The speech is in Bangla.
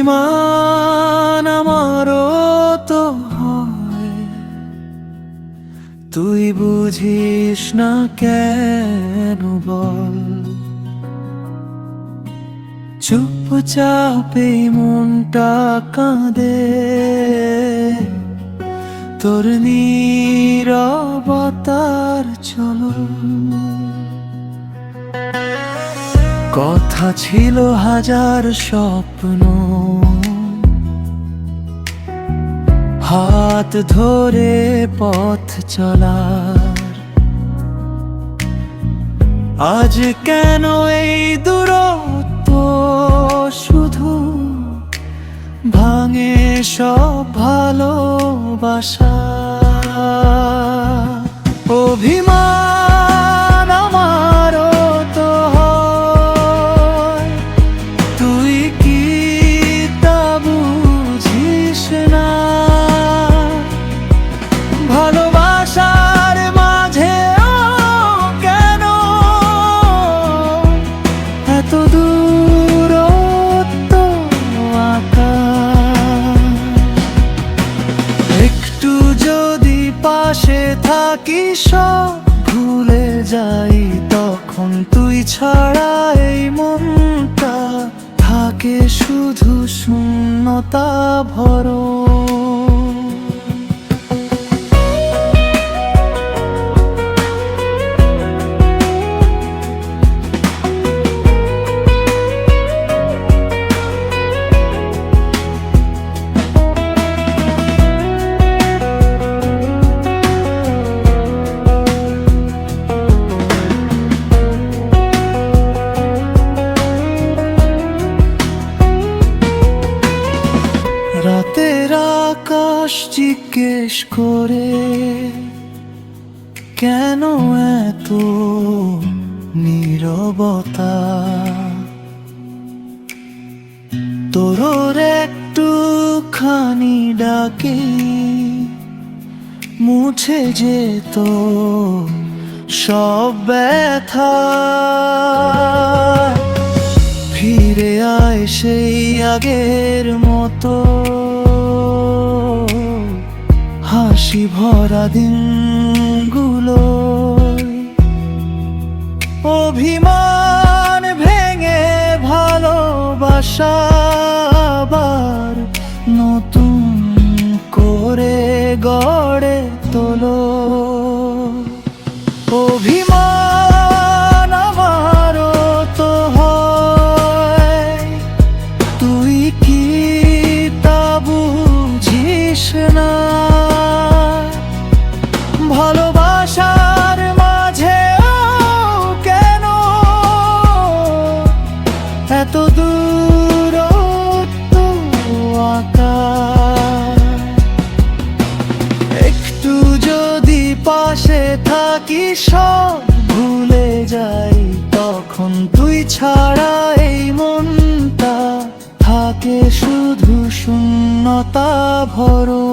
অভিমান আমারও তো হয়, তুই বুঝিস না কেন বল। চুপচাপে মনটা কাঁদে তোর নীরবতার চলো। কথা ছিল হাজার স্বপ্ন, হাত ধরে পথ চলার। আজ কেন এই দূরত্ব শুধু ভাঙে সব ভালোবাসা। অভিমান আমারও তো হয়, তুই কি তা বুঝিস না? ভালোবাসার মাঝেও কেন এত দূরত্ব আঁকা? একটু যদি পাশে থাকিস সব ভুলে যাই, তখন তুই ছাড়া এই মনটা থাকে শুধু শূন্যতা ভরা। রাতের আকাশ জিজ্ঞেস করে কেন এত নীরবতা? তোর একটুখানি ডাকে মুছে যেত সব ব্যথা। ফিরে আয় সেই আগের মতো হাসি ভরা দিনগুলো। অভিমান ভেঙে ভালোবাসা আবার নতুন করে গড়ে তোলো। অভিমান আমারও তো হয়, তুই কি তা বুঝিস না? ভালোবাসার মাঝেও কেন এত দূরত্ব আঁকা? একটু যদি পাশে থাকিস সব ভুলে যাই, তখন তুই ছাড়া এই মনটা থাকে শুধু শূন্যতা ভরা।